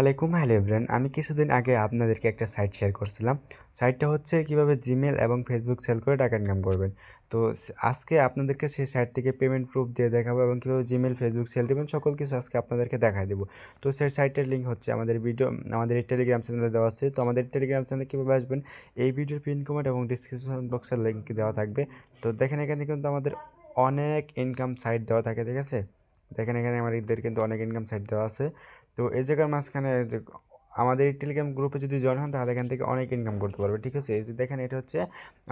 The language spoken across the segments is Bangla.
আসসালামাইকুম, হ্যালো এভরিওয়ান। আমি কিছুদিন আগে আপনাদেরকে একটা সাইট শেয়ার করছিলাম। সাইটটা হচ্ছে কিভাবে জিমেল এবং ফেসবুক সেল করে টাকা ইনকাম করবেন। তো আজকে আপনাদেরকে সেই সাইট থেকে পেমেন্ট প্রুফ দিয়ে দেখাবো এবং কীভাবে জিমেল ফেসবুক সেল দেবেন সকল কিছু আজকে আপনাদেরকে দেখাই দেবো। তো সেই সাইটের লিঙ্ক হচ্ছে আমাদের এই টেলিগ্রাম চ্যানেলে দেওয়া আছে। তো আমাদের টেলিগ্রাম চ্যানেলে কীভাবে আসবেন, এই ভিডিওর পিন কমেন্ট এবং ডিসক্রিপশন বক্সের লিঙ্ক দেওয়া থাকবে। তো দেখেন এখানে কিন্তু আমাদের অনেক ইনকাম সাইট দেওয়া থাকে, ঠিক আছে। দেখেন এখানে আমাদের কিন্তু অনেক ইনকাম সাইট দেওয়া আছে। তো এই জায়গার মাঝখানে যে আমাদের এই টেলিগ্রাম গ্রুপে যদি জয়েন হন তাহলে এখান থেকে অনেক ইনকাম করতে পারবে, ঠিক আছে। এই যে দেখেন এটা হচ্ছে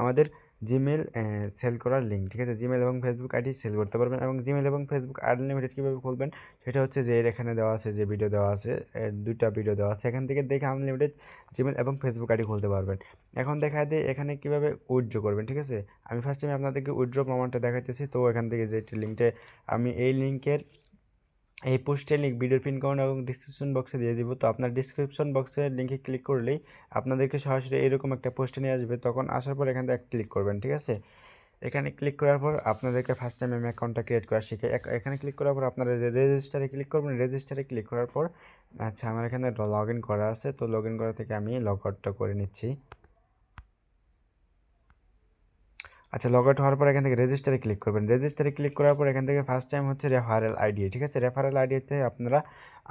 আমাদের জিমেল সেল করার লিঙ্ক, ঠিক আছে। জিমেল এবং ফেসবুক আইডি সেল করতে পারবেন এবং জিমেল এবং ফেসবুক আনলিমিটেড কীভাবে খুলবেন সেটা হচ্ছে যে এখানে দেওয়া আছে, যে ভিডিও দেওয়া আছে, দুইটা ভিডিও দেওয়া আছে, এখান থেকে দেখে আনলিমিটেড জিমেল এবং ফেসবুক আইডি খুলতে পারবেন। এখন দেখা দিয়ে এখানে কীভাবে উইথড্র করবেন, ঠিক আছে। আমি ফার্স্ট টাইম আপনাদেরকে উইথড্র প্রমাণটা দেখাইতেছি। তো এখান থেকে যে লিঙ্কটা আমি এই লিঙ্কের এই পোস্টের লিঙ্ক ভিডিওর পিন কমেন্ট এবং ডিসক্রিপশন বক্সে দিয়ে দিব। তো আপনার ডিসক্রিপশন বক্সের লিঙ্কে ক্লিক করলেই আপনাদেরকে সরাসরি এরকম একটা পোস্টে নিয়ে আসবে। তখন আসার পর এখান থেকে ক্লিক করবেন, ঠিক আছে। এখানে ক্লিক করার পর আপনাদেরকে ফার্স্ট টাইম আমি অ্যাকাউন্টটা ক্রিয়েট করা শিখে এখানে ক্লিক করার পর আপনারা রেজিস্টারে ক্লিক করবেন। রেজিস্টারে ক্লিক করার পর আচ্ছা আমার এখানে লগ ইন করা আছে, তো লগ ইন করা থেকে আমি লগ আউটটা করে নিচ্ছি। আচ্ছা, লগ আউট হওয়ার পর এখান থেকে রেজিস্টারে ক্লিক করবেন। রেজিস্টারে ক্লিক করার পর এখান থেকে ফার্স্ট টাইম হচ্ছে রেফারেল আইডি, ঠিক আছে। রেফারেল আইডিতে আপনারা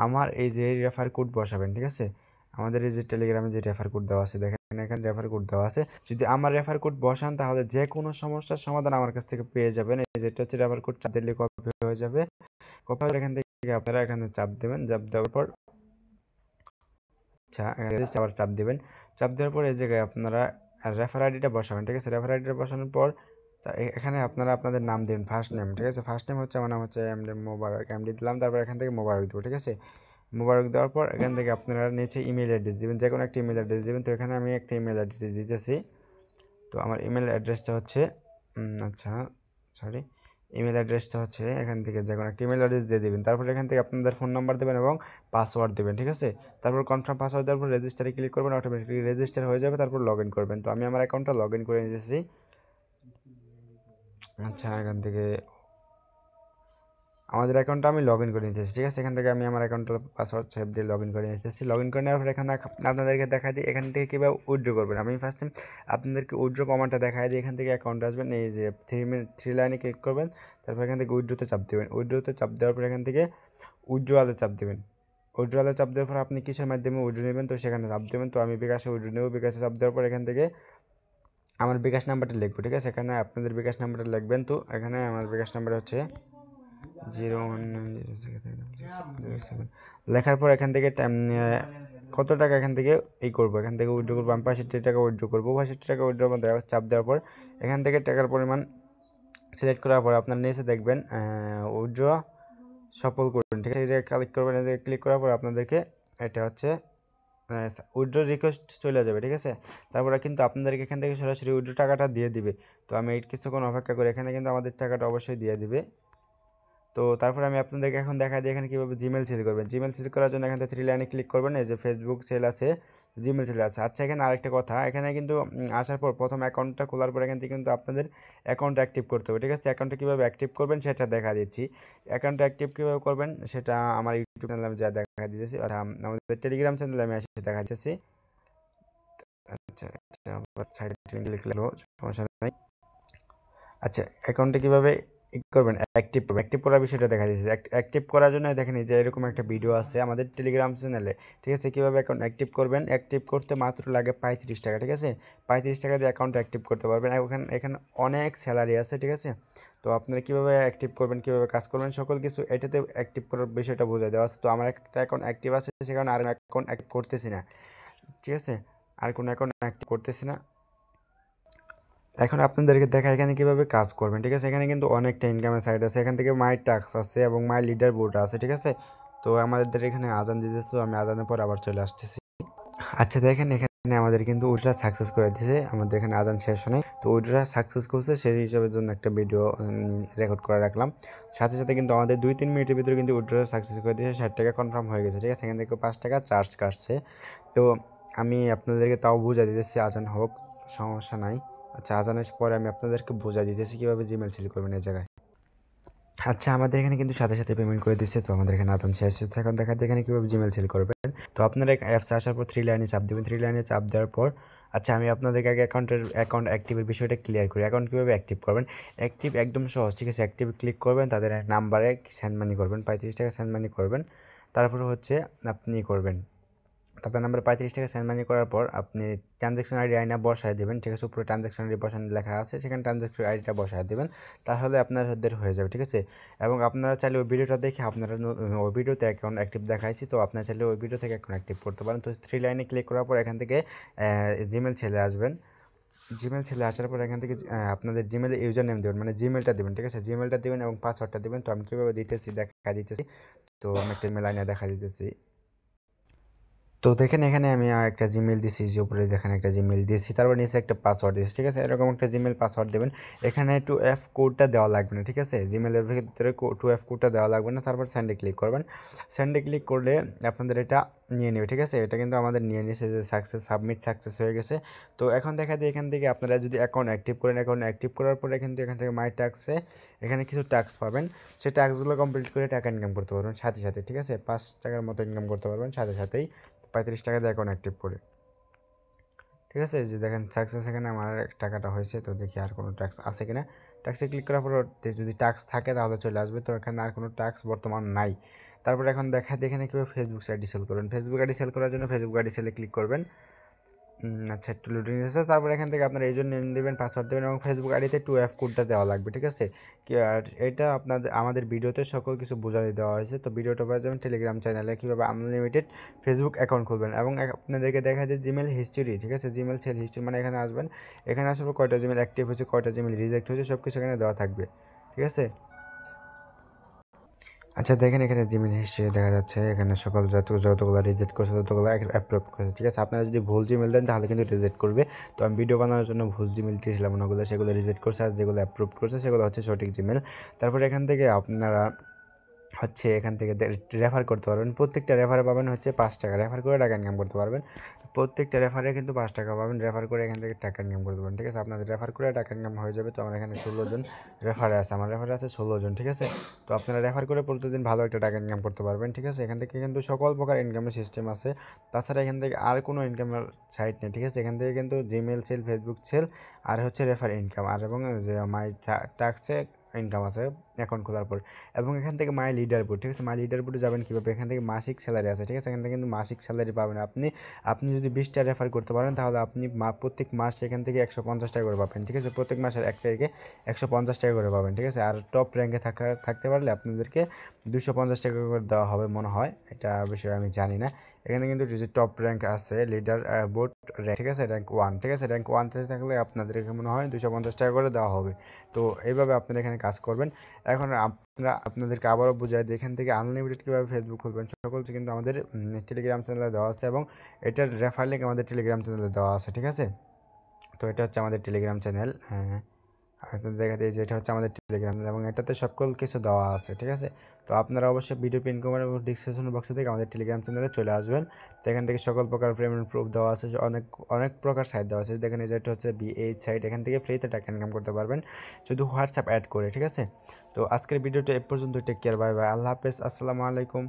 আমার এই যে রেফার কোড বসাবেন, ঠিক আছে। আমাদের এই যে টেলিগ্রামে যে রেফার কোড দেওয়া আছে, দেখেন এখানে রেফার কোড দেওয়া আছে। যদি আমার রেফার কোড বসান তাহলে যে কোনো সমস্যার সমাধান আমার কাছ থেকে পেয়ে যাবেন। এই যেটা হচ্ছে রেফার কোড, চাপ দিলে কপি হয়ে যাবে। কপি হয়ে এখান থেকে আপনারা এখানে চাপ দেবেন। চাপ দেওয়ার পর আচ্ছা আবার চাপ দেবেন। চাপ দেওয়ার পর এই জায়গায় আপনারা রেফার আইডিটা বসাবেন, ঠিক আছে। রেফার আইডিটা বসানোর পর এখানে আপনারা আপনাদের নাম দেবেন, ফার্স্ট নেম, ঠিক আছে। ফার্স্ট নেম হচ্ছে আমার নাম হচ্ছে এমডি মোবারক, এমডি দিলাম। তারপর এখান থেকে মোবারক দেবো, ঠিক আছে। মোবারক দেওয়ার পর এখান থেকে আপনারা নিচে ইমেল অ্যাড্রেস দেবেন, যে কোনো একটা ইমেল অ্যাড্রেস দেবেন। তো এখানে আমি একটা ইমেল অ্যাড্রেস দিতেছি। তো আমার ইমেল অ্যাড্রেসটা হচ্ছে ইমেল অ্যাড্রেসটা হচ্ছে এখান থেকে যে কোনো একটা ইমেল অ্যাড্রেস দিয়ে দেবেন। তারপর এখান থেকে আপনাদের ফোন নাম্বার দেবেন এবং পাসওয়ার্ড দেবেন, ঠিক আছে। তারপর কনফার্ম পাসওয়ার্ড দেওয়ার পর রেজিস্টারে ক্লিক করবেন, অটোমেটিকলি রেজিস্টার হয়ে যাবে। তারপর লগ ইন করবেন। তো আমি আমার অ্যাকাউন্টটা লগ ইন করে নিতেছি। আচ্ছা, এখান থেকে আমাদের অ্যাকাউন্টটা আমি লগ ইন করে নিতেছি, ঠিক আছে। এখান থেকে আমি আমার অ্যাকাউন্টের পাসওয়ার্ড সেভ দিয়ে লগ ইন করে নিতেছি। লগ ইন করে নেওয়ার পর এখানে আপনাদেরকে দেখা দিই এখান থেকে কীভাবে উইথড্র করবেন। আমি ফার্স্ট টাইম আপনাদেরকে উইথড্র কমান্ডটা দেখাই দিই। এখান থেকে অ্যাকাউন্টে আসবেন, এই যে থ্রি লাইনে ক্লিক করবেন। তারপর এখান থেকে উইথড্রোতে চাপ দেবেন। উইথড্রোতে চাপ দেওয়ার পর এখান থেকে উইথড্রয়ালে চাপ দেবেন। উইথড্রয়ালে চাপ দেওয়ার পর আপনি কিসের মাধ্যমে উইথড্র নেবেন তো সেখানে চাপ দেবেন। তো আমি বিকাশে উইথড্র নেব। বিকাশে চাপ দেওয়ার পর এখান থেকে আমার বিকাশ নাম্বারটা লিখবো, ঠিক আছে। এখানে আপনাদের বিকাশ নাম্বারটা লিখবেন। তো এখানে আমার বিকাশ নাম্বার হচ্ছে 01907 লেখার পর এখান থেকে কত টাকা এখান থেকে করবো, এখান থেকে উইথড্র করবো। আমি 65 টাকা উইথড্র করবো। 65 টাকা উইথড্র চাপ দেওয়ার পর এখান থেকে টাকার পরিমাণ সিলেক্ট করার পর আপনার নিচে দেখবেন উইথড্র সফল করবেন, ঠিক আছে। এই জায়গায় ক্লিক করবেন। এই জায়গায় ক্লিক করার পর আপনাদেরকে এটা হচ্ছে উইথড্র রিকোয়েস্ট চলে যাবে, ঠিক আছে। তারপরে কিন্তু আপনাদেরকে এখান থেকে সরাসরি উইথড্র টাকাটা দিয়ে দিবে। তো আমি কিছুক্ষণ অপেক্ষা করি, এখানে কিন্তু আমাদের টাকাটা অবশ্যই দিয়ে দিবে। তো তারপরে আমি আপনাদেরকে এখন দেখা দিই এখানে কীভাবে জিমেল সেল করবেন। জিমেল সেল করার জন্য এখান থেকে থ্রি লাইনে ক্লিক করবেন। এই যে ফেসবুক সেল আছে, জিমেল সেল আছে। আচ্ছা, এখানে আরেকটা কথা, এখানে কিন্তু আসার পর প্রথম অ্যাকাউন্টটা খোলার পর এখান থেকে কিন্তু আপনাদের অ্যাকাউন্ট অ্যাক্টিভ করতে হবে, ঠিক আছে। অ্যাকাউন্টটা কীভাবে অ্যাক্টিভ করবেন সেটা দেখা দিচ্ছি। অ্যাকাউন্ট অ্যাক্টিভ কীভাবে করবেন সেটা আমার ইউটিউব চ্যানেলে আমি যা দেখা দিতেছি, আমাদের টেলিগ্রাম চ্যানেলে আমি এসে দেখা দিতেছি। আচ্ছা, সাইড লিখলেও সমস্যা নাই। আচ্ছা, অ্যাকাউন্টে কীভাবে করবেন, অ্যাক্টিভ করবেন, অ্যাক্টিভ করার বিষয়টা দেখা যাচ্ছে। অ্যাক্টিভ করার জন্য দেখেন যে এরকম একটা ভিডিও আছে আমাদের টেলিগ্রাম চ্যানেলে, ঠিক আছে। কীভাবে অ্যাকাউন্ট অ্যাক্টিভ করবেন, অ্যাক্টিভ করতে মাত্র লাগে 35 টাকা, ঠিক আছে। 35 টাকা দিয়ে অ্যাকাউন্ট অ্যাক্টিভ করতে পারবেন। এখানে অনেক স্যালারি আছে, ঠিক আছে। তো আপনারা কীভাবে অ্যাক্টিভ করবেন, কীভাবে কাজ করবেন সকল কিছু এটাতে অ্যাক্টিভ করার বিষয়টা বোঝা দেওয়া আছে। তো আমার একটা অ্যাকাউন্ট অ্যাক্টিভ আছে, সে কারণে আর অ্যাকাউন্ট অ্যাক্টিভ করতেছি না, ঠিক আছে। আর কোনো অ্যাকাউন্ট অ্যাক্টিভ করতেছি না। এখন আপনাদেরকে দেখা এখানে কীভাবে কাজ করবেন, ঠিক আছে। এখানে কিন্তু অনেকটা ইনকামের সাইট আছে। এখান থেকে মাই টাস্ক আছে এবং মাই লিডার বোর্ড আছে, ঠিক আছে। তো আমাদের এখানে আজান দিতেছে, তো আমি আজানের পর আবার চলে আসতেছি। আচ্ছা, দেখেন এখানে আমাদের কিন্তু উইথড্র সাকসেস করে দিয়েছে। আমাদের এখানে আজান শেষ হয়, তো উইথড্র সাকসেস করছে সেই হিসাবের জন্য একটা ভিডিও রেকর্ড করে রাখলাম। সাথে সাথে কিন্তু আমাদের 2-3 মিনিটের ভিতরে কিন্তু উইথড্র সাকসেস করে দিয়েছে, 60 টাকা কনফার্ম হয়ে গেছে, ঠিক আছে। এখান থেকে 5 টাকা চার্জ কাটছে। তো আমি আপনাদেরকে তাও বুঝা দিতেছি, আজান হোক সমস্যা নাই। আচ্ছা, আজানের পরে আমি আপনাদেরকে বোঝা দিতেছি কীভাবে জিমেল সেল করবেন এই জায়গায়। আচ্ছা, আমাদের এখানে কিন্তু সাথে সাথে পেমেন্ট করে দিচ্ছে। তো আমাদের এখানে আজান শেষ হচ্ছে। এখন দেখা যায় এখানে কীভাবে জিমেল সেল করবেন। তো আপনারা অ্যাপসে আসার পর 3 লাইনে চাপ দেবেন। 3 লাইনে চাপ দেওয়ার পর আচ্ছা আমি আপনাদেরকে আগে অ্যাকাউন্ট অ্যাক্টিভের বিষয়টা ক্লিয়ার করি। অ্যাকাউন্ট কীভাবে অ্যাক্টিভ করবেন? অ্যাক্টিভ একদম সহজ, ঠিক আছে? অ্যাক্টিভ ক্লিক করবেন, তাদের নাম্বারে সেন্ড মানি করবেন, 35 টাকা সেন্ড মানি করবেন। তারপরে হচ্ছে আপনি করবেন তাদের নাম্বারে 35 টাকা সেন্ড মানি করার পর আপনি ট্রানজ্যাকশন আইডি আইনা বসায় দেবেন, ঠিক আছে? উপরে ট্রানজ্যাকশন আইডি বসানো লেখা আছে, সেখানে ট্রানজ্যাকশন আইডিটা বসায় দেবেন, তাহলে আপনাদের হয়ে যাবে, ঠিক আছে? এবং আপনারা চাইলে ওই ভিডিওটা দেখে আপনারা ওই ভিডিওতে অ্যাকাউন্ট অ্যাক্টিভ দেখাইছি, তো আপনারা চাইলে ওই ভিডিও থেকে অ্যাকাউন্ট অ্যাক্টিভ করতে পারেন। তো 3 লাইনে ক্লিক করার পর এখান থেকে জিমেল ছেলে আসবেন। জিমেল ছেলে আসার পর এখান থেকে আপনাদের জিমেলে ইউজার নেম দেবেন, মানে জিমেলটা দেবেন, ঠিক আছে? জিমেলটা দেবেন এবং পাসওয়ার্ডটা দেবেন। তো আমি কীভাবে দিতেছি দেখা দিতেছি। তো আমি একটা ইমেল আইনে দেখা দিতেছি। তো দেখেন এখানে আমি একটা জিমেল দিছি, যে উপরে দেখেন একটা জিমেল দিয়েছি, তারপর নিচে একটা পাসওয়ার্ড দিয়েছি, ঠিক আছে? এরকম একটা জিমেল পাসওয়ার্ড দেবেন। এখানে 2F কোডটা দেওয়া লাগবে না, ঠিক আছে? জিমেলের ভিতরে 2F কোডটা দেওয়া লাগবে না। তারপর সেন্ডে ক্লিক করবেন। সেন্ডে ক্লিক করলে আপনাদের এটা নিয়ে নেবে, ঠিক আছে? এটা কিন্তু আমাদের নিয়ে নিয়েছে, যে সাবমিট সাকসেস হয়ে গেছে। তো এখন দেখা যায় এখান থেকে আপনারা যদি অ্যাকাউন্ট অ্যাক্টিভ করেন, অ্যাকাউন্ট অ্যাক্টিভ করার পরে কিন্তু এখান থেকে মাই ট্যাক্সে এখানে কিছু ট্যাক্স পাবেন। সেই ট্যাক্সগুলো কমপ্লিট করে টাকা ইনকাম করতে পারবেন সাথে সাথে, ঠিক আছে? 5 টাকার মতো ইনকাম করতে পারবেন সাথে সাথেই, 35 টাকা দিয়ে অ্যাকাউন্ট অ্যাক্টিভ করে, ঠিক আছে? যে দেখেন সাকসেস, এখানে আমার টাকাটা হয়েছে। তো দেখি আর কোনো ট্যাক্স আছে কিনা। ট্যাক্সে ক্লিক করার পর যদি ট্যাক্স থাকে তাহলে চলে আসবে। তো এখানে আর কোনো ট্যাক্স বর্তমান নাই। তারপর এখন দেখা যায় এখানে কীভাবে ফেসবুক আইডি সেল করবেন। ফেসবুক আইডি সেল করার জন্য ফেসবুক আইডি সেলে ক্লিক করবেন। আচ্ছা একটু লোডিং দিয়েছে। তারপর এখান থেকে আপনার ইউজার নেম দেবেন, পাসওয়ার্ড দেবেন এবং ফেসবুক আইডিতে 2F কোডটা দেওয়া লাগবে, ঠিক আছে? আর এটা আমাদের ভিডিওতে সকল কিছু বোঝাই দেওয়া হয়েছে। তো ভিডিওটা পেয়ে যাবেন টেলিগ্রাম চ্যানেলে, কীভাবে আনলিমিটেড ফেসবুক অ্যাকাউন্ট খুলবেন। এবং আপনাদেরকে দেখা যায় জিমেল হিস্ট্রি, ঠিক আছে? জিমেল সেল হিস্ট্রি, মানে এখানে আসবেন, এখানে আসার পর কয়টা জিমেল অ্যাক্টিভ হয়েছে, কয়টা জিমেল রিজেক্ট হয়েছে, সব কিছু এখানে দেওয়া থাকবে, ঠিক আছে? আচ্ছা দেখেন এখানে জিমেল হিস্ট্রি দেখা যাচ্ছে, এখানে সকল যতগুলো রিজেক্ট করছে ততগুলো অ্যাপ্রুভ করেছে, ঠিক আছে? আপনারা যদি ভুল জিমেল দেন তাহলে কিন্তু রিজেক্ট করবে। তো আমি ভিডিও বানানোর জন্য ভুল জিমেল দিয়েছিলাম ওগুলো, সেগুলো রিজেক্ট করছে, আর যেগুলো অ্যাপ্রুভ করছে সেগুলো হচ্ছে সঠিক জিমেল। তারপরে এখান থেকে আপনারা হচ্ছে এখান থেকে রেফার করতে পারবেন। প্রত্যেকটা রেফারে পাবেন হচ্ছে 5 টাকা, রেফার করে টাকা ইনকাম করতে পারবেন। প্রত্যেকটা রেফারে কিন্তু 5 টাকা পাবেন, রেফার করে এখান থেকে টাকা ইনকাম করতে পারবেন, ঠিক আছে? আপনাদের রেফার করে টাকা ইনকাম হয়ে যাবে। তো আমার এখানে 16 জন রেফারে আছে, আমার রেফারে আছে 16 জন, ঠিক আছে? তো আপনারা রেফার করে প্রতিদিন ভালো একটা টাকা ইনকাম করতে পারবেন, ঠিক আছে? এখান থেকে কিন্তু সকল প্রকার ইনকামের সিস্টেম আছে। তাছাড়া এখান থেকে আর কোনো ইনকামের সাইট নেই, ঠিক আছে? এখান থেকে কিন্তু জিমেল সেল, ফেসবুক সেল, আর হচ্ছে রেফার ইনকাম, আর এবং যে মাই ট্যাক্সে ইনকাম আছে অ্যাকাউন্ট খোলার পর। এবং এখান থেকে মাই লিডার বোর্ড, ঠিক আছে? মাই লিডার বোর্ডে যাবেন কীভাবে? এখান থেকে মাসিক স্যালারি আছে, ঠিক আছে? এখান থেকে কিন্তু মাসিক স্যালারি পাবেন আপনি। আপনি যদি 20টা রেফার করতে পারেন তাহলে আপনি প্রত্যেক মাস এখান থেকে 150 টাকা করে পাবেন, ঠিক আছে? প্রত্যেক মাসের 1 তারিখে 150 টাকা করে পাবেন, ঠিক আছে? আর টপ র্যাঙ্কে থাকতে পারলে আপনাদেরকে 250 টাকা করে দেওয়া হবে মনে হয়, এটা বিষয়ে আমি জানি না। এখানে কিন্তু যে টপ র্যাঙ্ক আছে লিডার বোর্ড র্যাঙ্ক, ঠিক আছে? র্যাঙ্ক 1, ঠিক আছে? র্যাঙ্ক 1তে থাকলে আপনাদেরকে মনে হয় 250 টাকা করে দেওয়া হবে। তো এইভাবে আপনারা এখানে কাজ করবেন। এখন আপনাদেরকে আবারও বোঝায় যে এখান থেকে আনলিমিটেড কীভাবে ফেসবুক খুলবেন, সকল কিন্তু আমাদের টেলিগ্রাম চ্যানেলে দেওয়া আছে, এবং এটার রেফার লিঙ্ক আমাদের টেলিগ্রাম চ্যানেলে দেওয়া আছে, ঠিক আছে? তো এটা হচ্ছে আমাদের টেলিগ্রাম চ্যানেল, দেখা যায় যে এটা হচ্ছে আমাদের টেলিগ্রাম চ্যানেল, এবং এটাতে সকল কিছু দেওয়া আছে, ঠিক আছে? তো আপনারা অবশ্যই ভিডিও পিন কমেন্ট এবং ডিসক্রিপশন বক্সে থেকে আমাদের টেলিগ্রাম চ্যানেলে চলে আসবেন। তো এখান থেকে সকল প্রকার পেমেন্ট প্রুফ দেওয়া আছে, অনেক অনেক প্রকার সাইট দেওয়া আছে। দেখেন এই যে এটা হচ্ছে BH সাইট, এখান থেকে ফ্রিতে টাকা ইনকাম করতে পারবেন শুধু হোয়াটসঅ্যাপ অ্যাড করে, ঠিক আছে? তো আজকের ভিডিওটা এ পর্যন্ত, টেক কেয়ার, বাই বাই, আল্লাহ হাফেজ, আসসালামু আলাইকুম।